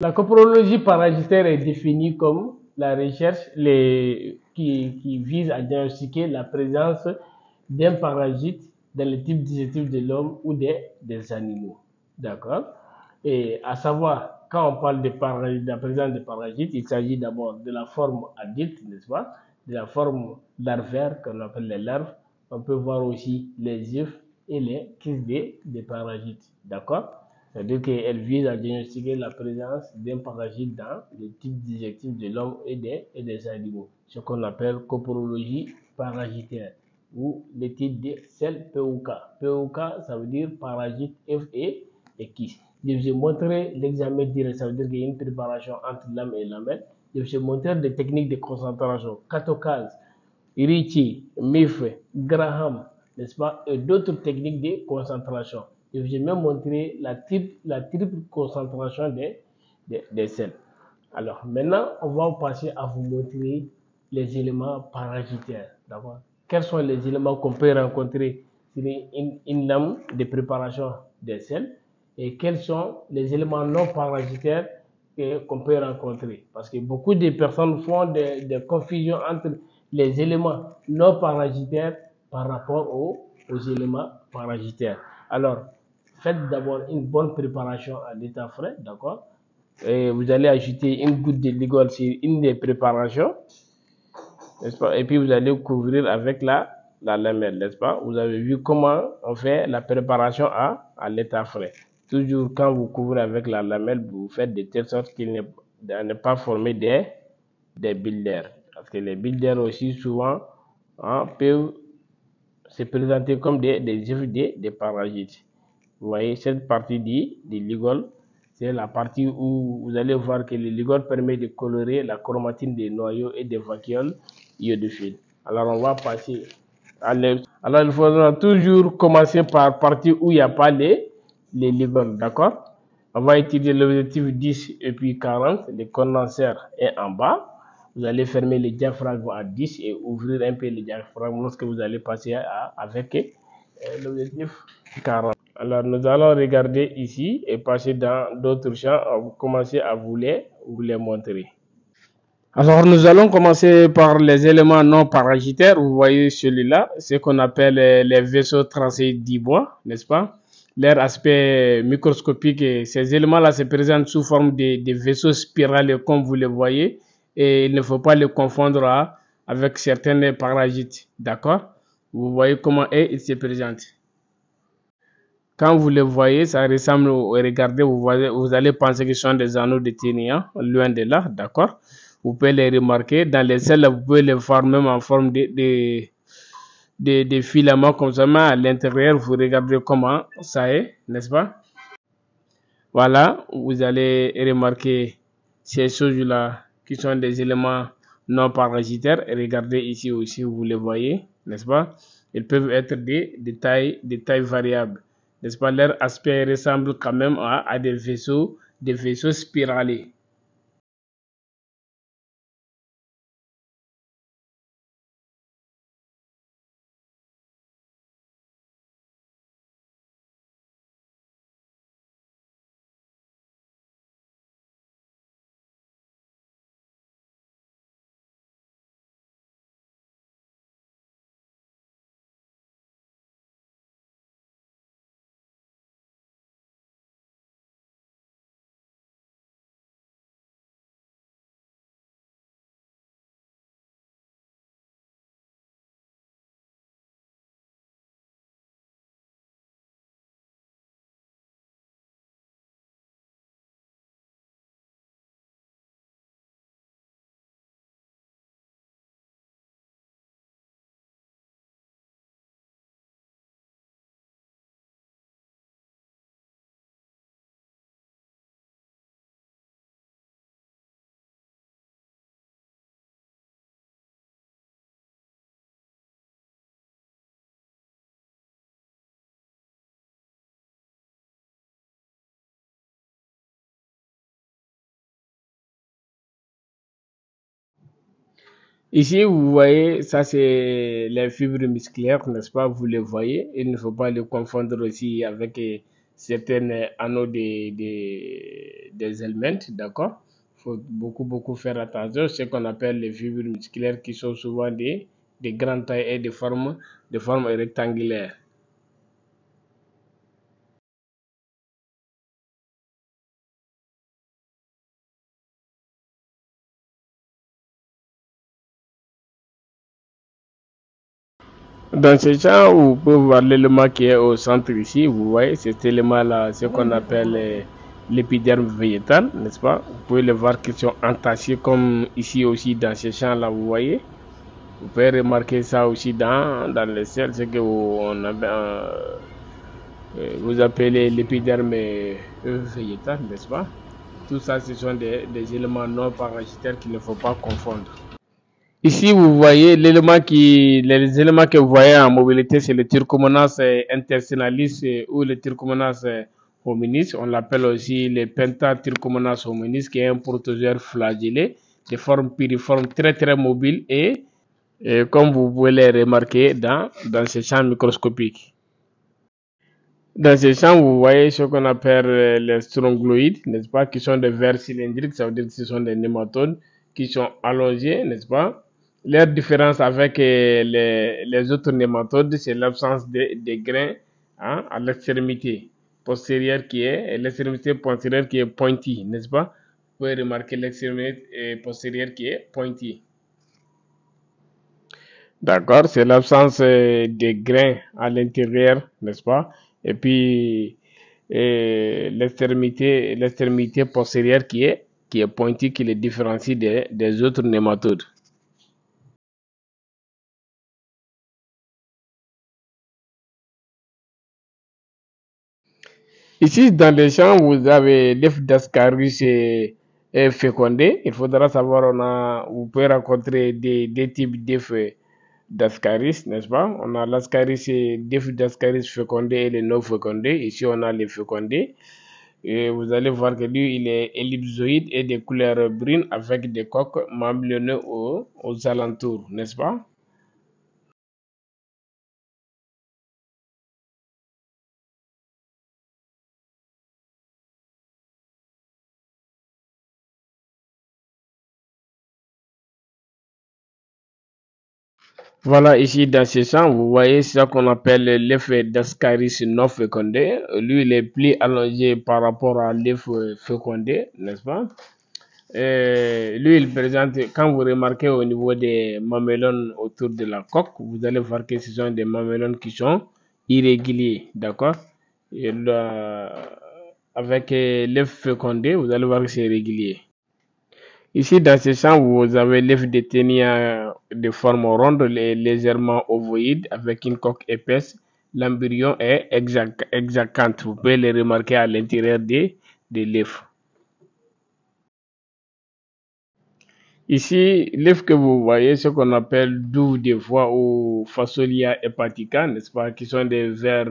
La coprologie parasitaire est définie comme la recherche qui vise à diagnostiquer la présence d'un parasite dans le type digestif de l'homme ou des animaux. D'accord? Et à savoir, quand on parle de la présence de parasites, il s'agit d'abord de la forme adulte, n'est-ce pas? De la forme larvaire qu'on appelle les larves. On peut voir aussi les œufs et les crises des parasites. D'accord? C'est-à-dire qu'elle vise à diagnostiquer la présence d'un parasite dans le type digestif de l'homme et des animaux, ce qu'on appelle coprologie parasitaire ou l'étude des selles POK. POK, ça veut dire parasite et kyste. Je vous ai montré l'examen direct, ça veut dire qu'il y a une préparation entre l'âme et lamelle. Je vous ai montré des techniques de concentration, catocase, Ricci, Miff, Graham, n'est-ce pas, et d'autres techniques de concentration. Et j'ai même montré la triple concentration des sels. Alors, maintenant, on va passer à vous montrer les éléments parasitaires. D'accord? Quels sont les éléments qu'on peut rencontrer sur une lame de préparation des sels et quels sont les éléments non parasitaires qu'on peut rencontrer. Parce que beaucoup de personnes font des confusions entre les éléments non parasitaires par rapport aux éléments parasitaires. Alors, faites d'abord une bonne préparation à l'état frais, d'accord? Et vous allez ajouter une goutte de ligol sur une des préparations, n'est-ce pas? Et puis vous allez couvrir avec la lamelle, n'est-ce pas? Vous avez vu comment on fait la préparation à l'état frais. Toujours quand vous couvrez avec la lamelle, vous faites de telle sorte qu'il n'est pas formé des bulles d'air. Parce que les bulles d'air aussi souvent peuvent se présenter comme des œufs des parasites. Vous voyez, cette partie du ligol, c'est la partie où vous allez voir que le ligol permet de colorer la chromatine des noyaux et des vacuoles iodophiles. Alors, on va passer à Alors, il faudra toujours commencer par partie où il n'y a pas les ligols, d'accord? On va étudier l'objectif 10 et puis 40. Le condenseur est en bas. Vous allez fermer le diaphragme à 10 et ouvrir un peu le diaphragme lorsque vous allez passer avec l'objectif 40. Alors, nous allons regarder ici et passer dans d'autres champs. On va commencer à vous les montrer. Alors, nous allons commencer par les éléments non parasitaires. Vous voyez celui-là, ce qu'on appelle les vaisseaux tracés d'Ibois, n'est-ce pas? Leur aspect microscopique, ces éléments-là se présentent sous forme de vaisseaux spirales, comme vous le voyez, et il ne faut pas les confondre avec certains parasites, d'accord? Vous voyez comment ils se présentent. Quand vous les voyez, ça ressemble, regardez, vous allez penser que ce sont des anneaux de téniant, loin de là, d'accord? Vous pouvez les remarquer. Dans les selles, vous pouvez les voir même en forme de filaments comme ça, mais à l'intérieur, vous regardez comment ça est, n'est-ce pas? Voilà, vous allez remarquer ces choses-là qui sont des éléments non parasitaires. Regardez ici aussi, vous les voyez, n'est-ce pas? Ils peuvent être de taille variable. N'est-ce pas? Leur aspect ressemble quand même à des vaisseaux spiralés. Ici, vous voyez, ça c'est les fibres musculaires, n'est-ce pas? Vous les voyez. Il ne faut pas les confondre aussi avec certains anneaux des éléments, d'accord? Il faut beaucoup faire attention. Ce qu'on appelle les fibres musculaires qui sont souvent des grandes tailles et de forme rectangulaire. Dans ce champ, vous pouvez voir l'élément qui est au centre ici. Vous voyez cet élément-là, ce qu'on appelle l'épiderme végétal, n'est-ce pas? Vous pouvez le voir qui sont entassés comme ici aussi dans ce champ-là, vous voyez. Vous pouvez remarquer ça aussi dans le ciel, ce que vous appelez l'épiderme végétal, n'est-ce pas? Tout ça, ce sont des éléments non parasitaires qu'il ne faut pas confondre. Ici, vous voyez les éléments que vous voyez en mobilité, c'est le Trichomonas interstellaris ou le Trichomonas hominis. On l'appelle aussi le Pentatrichomonas hominis, qui est un protozoaire flagellé de forme piriforme très mobile et comme vous pouvez le remarquer dans ce champ microscopique. Dans ce champ, vous voyez ce qu'on appelle les strongyloïdes, n'est-ce pas, qui sont des vers cylindriques, ça veut dire que ce sont des nématodes qui sont allongés, n'est-ce pas? Leur différence avec les autres nématodes, c'est l'absence de grains hein, à l'extrémité postérieure et l'extrémité postérieure qui est pointie, n'est-ce pas? Vous pouvez remarquer l'extrémité postérieure qui est pointie. D'accord, c'est l'absence de grains à l'intérieur, n'est-ce pas? Et puis l'extrémité postérieure qui est pointue, qui les différencie des autres nématodes. Ici, dans les champs, vous avez l'œuf d'Ascaris fécondé. Il faudra savoir, vous pouvez rencontrer des types d'œufs d'Ascaris, n'est-ce pas? On a l'Ascaris, l'œuf d'Ascaris fécondé et les non fécondés. Ici, on a les fécondés. Et vous allez voir que lui, il est ellipsoïde et de couleur brune avec des coques mamellonnées aux alentours, n'est-ce pas? Voilà, ici dans ce champ, vous voyez ce qu'on appelle l'effet d'Ascaris non fécondé. Lui, il est plus allongé par rapport à l'effet fécondé, n'est-ce pas? Lui, il présente, quand vous remarquez au niveau des mamelons autour de la coque, vous allez voir que ce sont des mamelons qui sont irréguliers, d'accord? Et avec l'œuf fécondé, vous allez voir que c'est régulier. Ici, dans ce champ, vous avez l'œuf de ténia de forme ronde, légèrement ovoïde, avec une coque épaisse. L'embryon est hexacanthe. Vous pouvez le remarquer à l'intérieur de l'œuf. Ici, l'œuf que vous voyez, ce qu'on appelle douve des foie ou Phaseolia hepatica, n'est-ce pas, qui sont des vers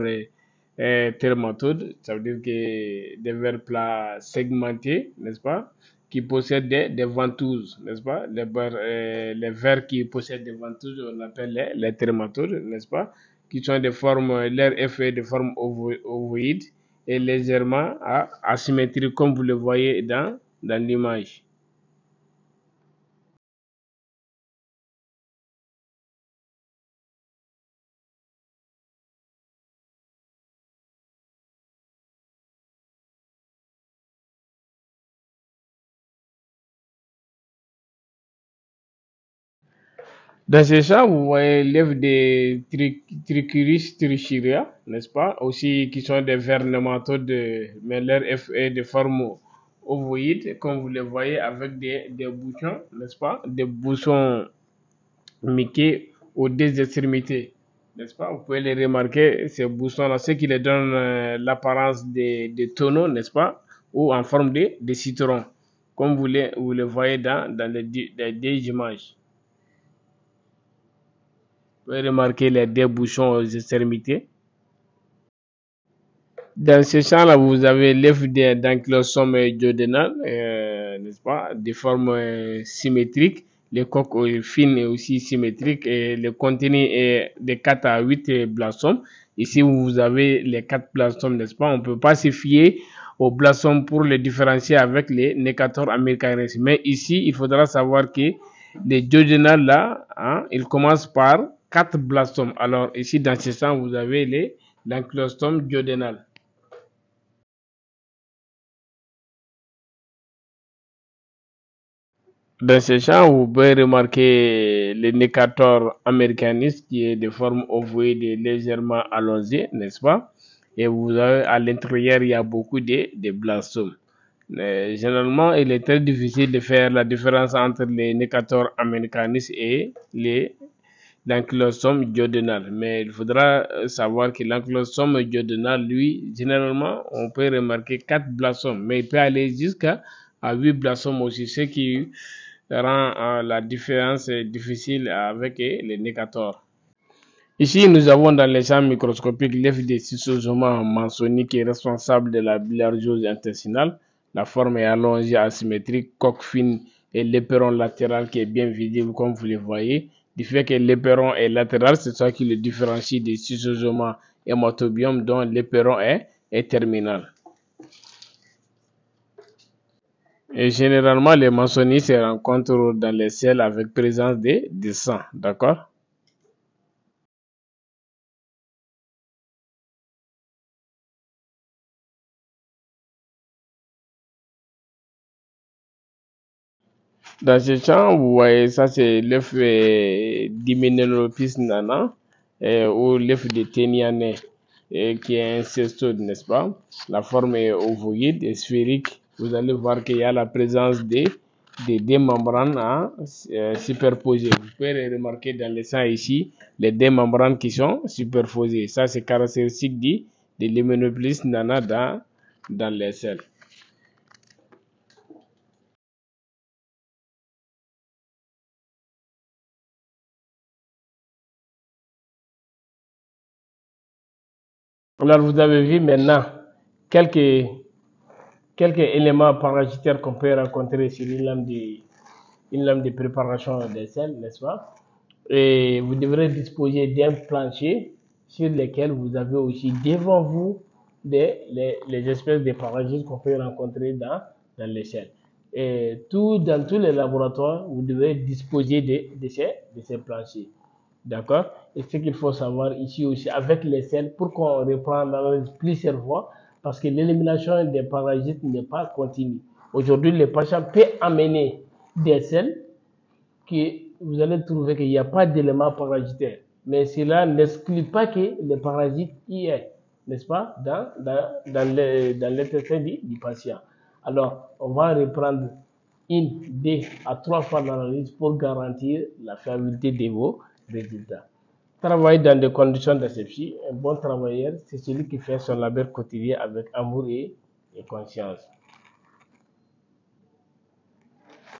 thermatodes, ça veut dire que des vers plats segmentés, n'est-ce pas, qui possèdent des ventouses, n'est-ce pas, les vers qui possèdent des ventouses, on appelle les thermatodes, n'est-ce pas, qui sont de forme, leur effet de forme ovoïde et légèrement asymétrique, comme vous le voyez dans l'image. Dans ce champ, vous voyez l'œuf des Trichuris trichiria, n'est-ce pas? Aussi, qui sont des vers nématodes, mais leur œuf est de forme ovoïde, comme vous le voyez, avec des bouchons, n'est-ce pas? Des bouchons miqués aux deux extrémités, n'est-ce pas? Vous pouvez les remarquer, ces bouchons-là, ce qui les donne l'apparence de tonneaux, n'est-ce pas? Ou en forme de citron, comme vous le voyez dans les deux images. Vous pouvez remarquer les deux bouchons aux extrémités. Dans ce champ-là, vous avez l'œuf d'ankylosome duodénal, n'est-ce pas, de forme symétrique. Les coques fines et aussi symétriques. Et le contenu est de 4 à 8 blastomes Ici, vous avez les 4 blastomes, n'est-ce pas? On ne peut pas se fier aux blastomes pour les différencier avec les Necator americanus. Mais ici, il faudra savoir que les duodénales là, hein, ils commencent par 4 blastomes. Alors ici, dans ce sens, vous avez l'ankylostome duodénal. Dans ce champ, vous pouvez remarquer le Necator americanus qui est de forme ovoïde et légèrement allongée, n'est-ce pas? Et vous avez à l'intérieur, il y a beaucoup de blastomes. Généralement, il est très difficile de faire la différence entre les Necator americanus et l'ankylostome duodénal. Mais il faudra savoir que l'ankylostome duodénal, lui, généralement, on peut remarquer 4 blastomes, mais il peut aller jusqu'à 8 blastomes aussi, ce qui rend la différence difficile avec les Necator. Ici, nous avons dans les champs microscopiques l'œuf de schistosoma maçonnique qui est responsable de la bilharziose intestinale. La forme est allongée, asymétrique, coque fine et l'éperon latéral qui est bien visible comme vous le voyez. Du fait que l'éperon est latéral, c'est ça qui le différencie des schistosoma hématobium dont l'éperon est terminal. Et généralement, les maçonnies se rencontrent dans les selles avec présence de sang, d'accord? Dans ce champ, vous voyez, ça c'est l'œuf d'Hymenopis nana ou l'œuf de Téniané qui est un cestode, n'est-ce pas? La forme est ovoïde et sphérique. Vous allez voir qu'il y a la présence des deux membranes superposées. Vous pouvez remarquer dans le sang ici les deux membranes qui sont superposées. Ça c'est caractéristique de l'Hymenopis nana dans les selles. Alors vous avez vu maintenant quelques quelques éléments parasitaires qu'on peut rencontrer sur une lame de préparation des selles, n'est-ce pas? Et vous devrez disposer d'un plancher sur lequel vous avez aussi devant vous les espèces de parasites qu'on peut rencontrer dans les selles. Et dans tous les laboratoires, vous devez disposer de ces planchers. D'accord? Et ce qu'il faut savoir ici aussi avec les selles, pour qu'on reprend l'analyse plusieurs fois, parce que l'élimination des parasites n'est pas continue. Aujourd'hui, le patient peut amener des selles que vous allez trouver qu'il n'y a pas d'éléments parasitaires. Mais cela n'exclut pas que les parasites y est, n'est-ce pas, dans l'intestin du patient. Alors, on va reprendre une, deux à trois fois l'analyse pour garantir la fiabilité de vos résultats. Travailler dans des conditions d'asepsie, un bon travailleur, c'est celui qui fait son labeur quotidien avec amour et conscience.